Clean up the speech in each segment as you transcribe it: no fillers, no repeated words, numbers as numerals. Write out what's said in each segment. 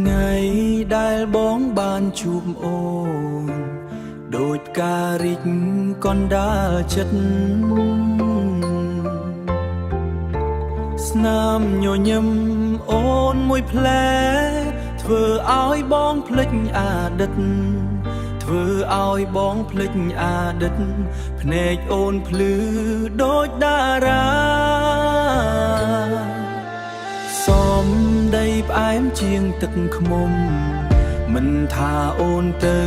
ថ្ងៃដែលបងបានជួបអូនដូចការរីកកណ្ដាលចិត្តស្នាមញញឹមអូនមួយផ្លែធ្វើឲ្យបងភ្លេចអតីតធ្វើឲ្យបងភ្លេចអតីតភ្នែកអូនភ្លឺដូចតារាសំដីផ្អែមជាងទឹកឃ្មុំមិនថាអូនទៅ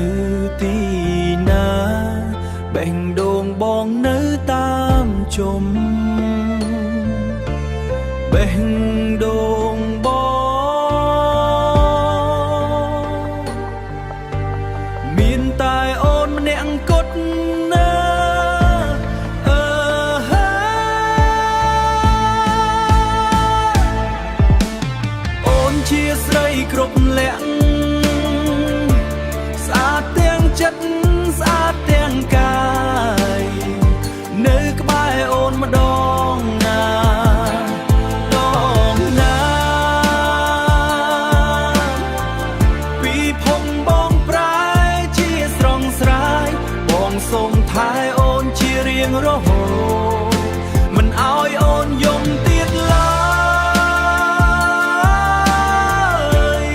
ទីណាបេះដូងបងនៅតាមជុំបេះដូងបងមានតែអូនម្នាក់គត់ណាអូនជាស្រីគ្រប់លក្ខស្អាតទាំងចិត្តស្អាតទាំងកាយនៅក្បែរអូនម្ដងណាពីភពបងប្រែជាស្រងស្រាយបងសូមថែអូនជារៀងរហូតមិនឲ្យអូនយំទៀតឡើយ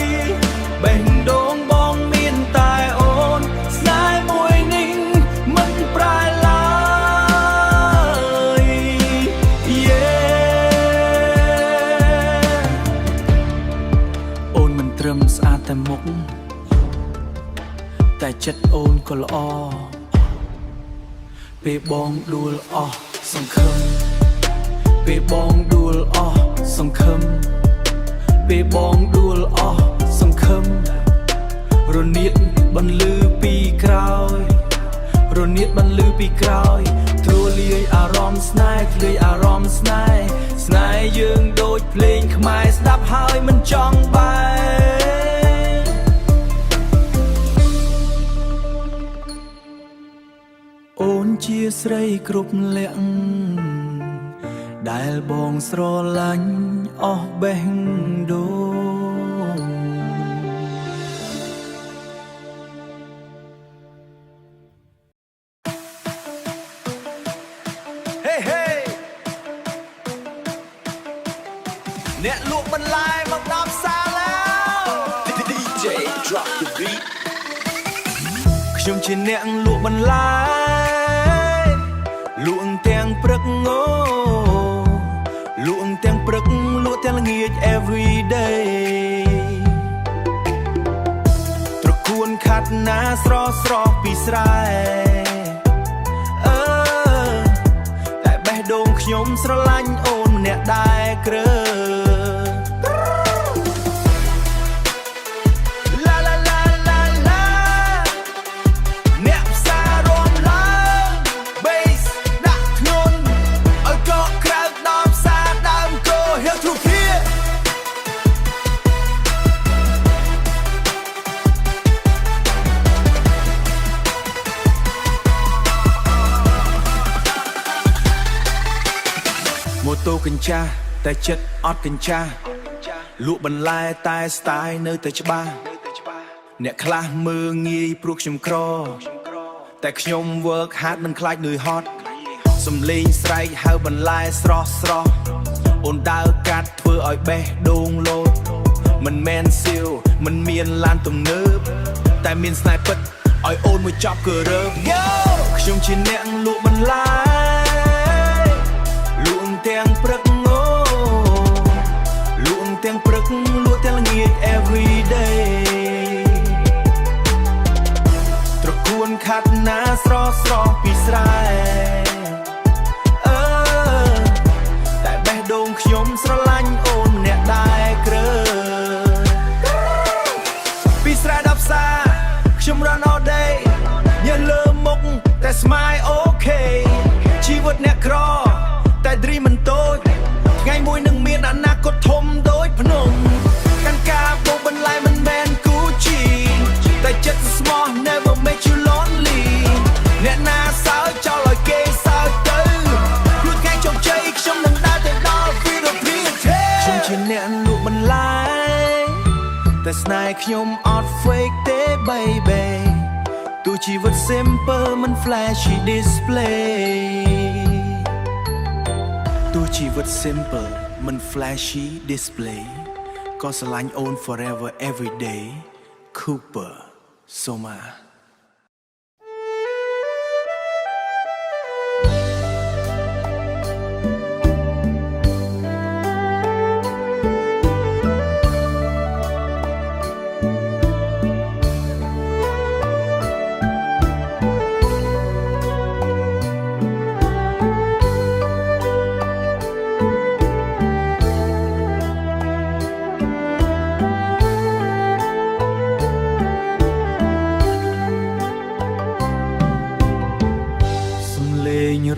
បេះដូងបងមានតែអូនស្នេហ៍មួយនេះមិនប្រែឡើយអូនមិនត្រឹមស្អាតតែមុខតែចិត្តអូនក៏ល្អពេលបងដួលអស់សង្ឃឹមពេលបងដួលអស់សង្ឃឹមពេលបងដួលអស់សង្ឃឹមរនាតបន្លឺពីក្រោយរនាតបន្លឺពីក្រោយទ្រលាយអារម្មណ៍ស្នេហ៍ធ្លាយអារម្មណ៍ស្នេហ៍ស្នេហ៍យើងដូចភ្លេងខ្មែរស្ដាប់ហើយមិនចង់បែកអូនជាស្រីគ្រប់លក្ខដែលបងស្រឡាញ់អស់បេះដូងហេហេអ្នកលក់បន្លែមកដល់ផ្សារแล้ว DJ drop the beat ខ្ញុំជាអ្នកលក់បន្លែលក់ទាំងព្រឹកលក់ទាំងព្រឹកលក់ទាំងល្ងាច every day ត្រកួនខាត់ណាស្រស់ពីស្រែតែបេះដូងខ្ញុំស្រឡាញ់អូនម្នាក់ដែរគ្រើម៉ូតូកញ្ចាស់តែចិត្តអត់កញ្ចាស់លក់បន្លែតែស្ទាយនៅតែច្បាស់អ្នកខ្លះមើងងាយព្រោះខ្ញុំក្រតែខ្ញុំ work hard មិនខ្លាចនឿយហត់សំលេងស្រែកហៅបន្លែស្រស់អូនដើរកាត់ធ្វើឲ្យបេះដូងលោតមិនមែនសៀវមិនមានឡានទំនើបតែមានស្នេហ៍ពិតឲ្យអូនមួយចប់គឺរើបខ្ញុំជាអ្នកលក់បន្លែលក់ទាំងព្រឹកលក់ទាំងព្រឹកលក់ទាំងល្ងាច every day ត្រកួនខាត់ណាស្រស់ពីស្រែតែបេះដូងខ្ញុំស្រឡាញ់អូនម្នាក់ដែរគ្រើពីស្រែដល់ផ្សារខ្ញុំ run all day ញើសលើមុខតែ smile okay ជីវិតអ្នកក្រតែ dream មិនតូចថ្ងៃមួយនឹងមានអនាគតធំដូចភ្នំកាន់ការបោកបន្លែមិនមែន Gucci តែចិត្តស្មោះ never make you lonely អ្នកណាសើចចោលឲ្យគេសើចទៅព្រោះថ្ងៃជោគជ័យខ្ញុំនឹងដើរទៅដល់ Philippines ខ្ញុំជាអ្នកលក់បន្លែតែ ស្នេហ៍ខ្ញុំអត់ fake ទេ baby ទោះជីវិត simple មិន flashy display ទោះជីវិត simple មិន flashy display ក៏ស្រឡាញ់អូន forever every day Cooper Soma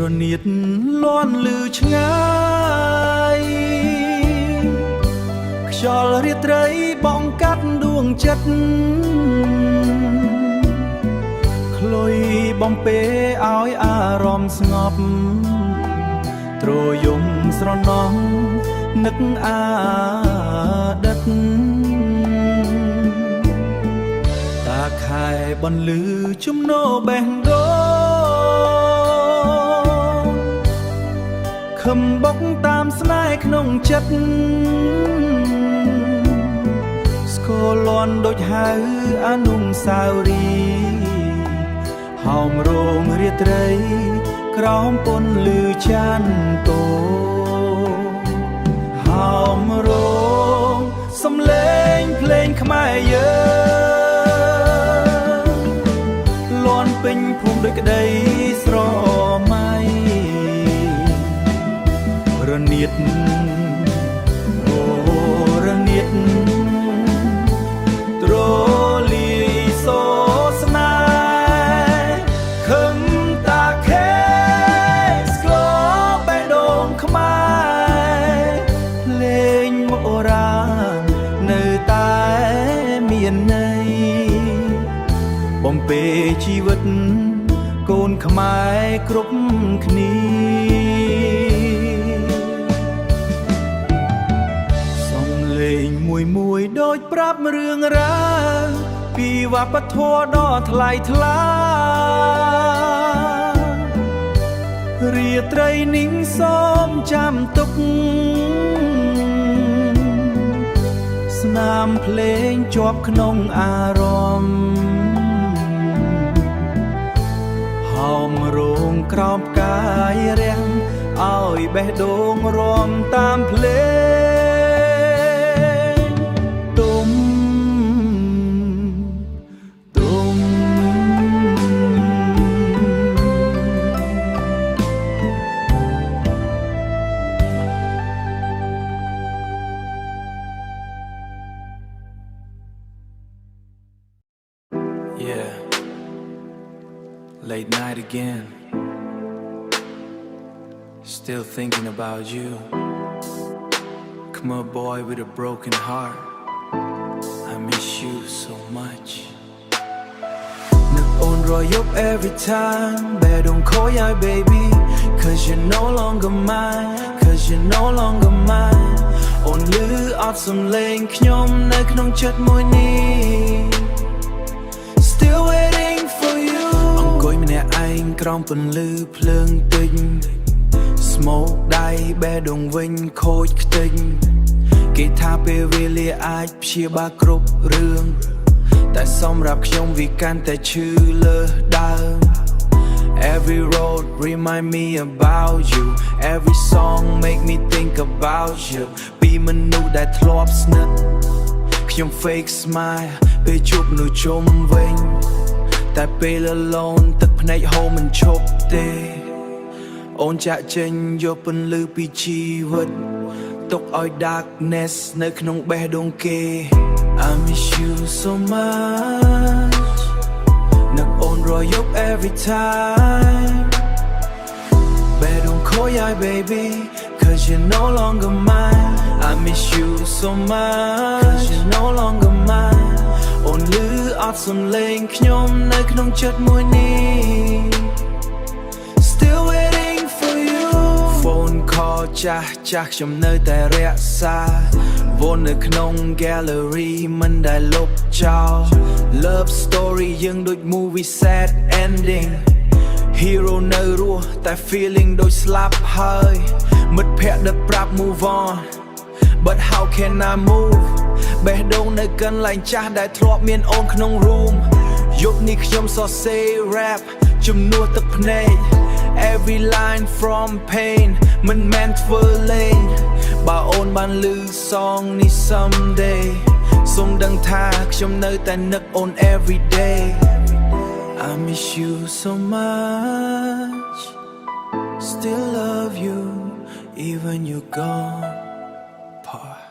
រនៀតលាន់លឺឆ្ងាយខ្យល់រាត្រីបងកាត់ដួងចិត្តខ្លុយបំពេឲ្យអារម្មណ៍ស្ងប់ទ្រយំស្រណោះនឹកអាដិតតាខែបន្លឺជំនោបេះដូងខំបុកតាមស្នេហ៍ក្នុងចិត្តស្គរលាន់ដូចហៅអនុស្សាវរីយ៍ហោមរងរាត្រីក្រោមពន្លឺច័ន្ទតូហោមរងសំឡេងភ្លេងខ្មែរយើងលាន់ពេញភូមិដូចក្តីស្រមៃរនៀតអូរនៀតទ្រលីសោស្នេហ៍ខឹមតាខេស្គរបេះដូងខ្មែរលេងមករានៅតែមានន័យបំពេជីវិតកូនខ្មែរគ្រប់គ្នាមួយដូចប្រាប់រឿងរ៉ាវពីវប្បធម៌ដ៏ថ្លៃថ្លារាត្រីនេះសូមចាំទុកស្នាមភ្លេងជាប់ក្នុងអារម្មណ៍ហោមរងក្រោមកាយរាំងឲ្យបេះដូងរំតាមភ្លេងYeah, late night again. Still thinking about you. Come on, boy with a broken heart. I miss you so much. Look on Roy up every time. Bed don't call ya, baby. Cause you're no longer mine. Cause you're no longer mine. Only out some lane. Knyom nek nong chat moy ni. Still waiting for you. I'm going to anh krong pun lư plung tinh. Smoke đai bè đồng vinh khôi tinh. Kể tha bê về lìa ai chia ba cướp rương. Tại xong rạp nhông vì can tại chư lơ đau. Every road remind me about you. Every song make me think about you. Be mình nụ đại thlob snip. Nhông fake smile. Bê chụp nụ chôm vinh. Tại bê alone tức này hô mình chụp tê. Ôn chạ chênh vô phân lư pi chi vật. Tốc oi darkness nơi khung bè đông kê. I miss you so much. Nực ôn rồi dốc every time. Bè đông khối ai baby. Cause you're no longer mine. I miss you so much. Cause you're no longer mine. Ôn lư át xuân lên nhôm nơi khung chất môi ni. Still waiting for you. Phone call ចាស់ចាស់ខ្ញុំនៅតែរក្សាវននៅក្នុង gallery មិនដែលលុបចោល Love story យើងដូច movie sad ending Hero នៅរស់តែ feeling ដូចស្លាប់ហើយមិត្តភក្តិដឹកប្រាប់ move on But how can I move បេះដូងនៅកន្លែងចាស់ដែលធ្លាប់មានអូនក្នុង room យប់នេះខ្ញុំសរសេរ rap ជំនួសទឹកភ្នែក Every line from pain មិនមែនធ្វើលេងបើអូនបានឮ song នេះ someday សូមដឹងថាខ្ញុំនៅតែនឹកអូន every day I miss you so much Still love you even you're gone part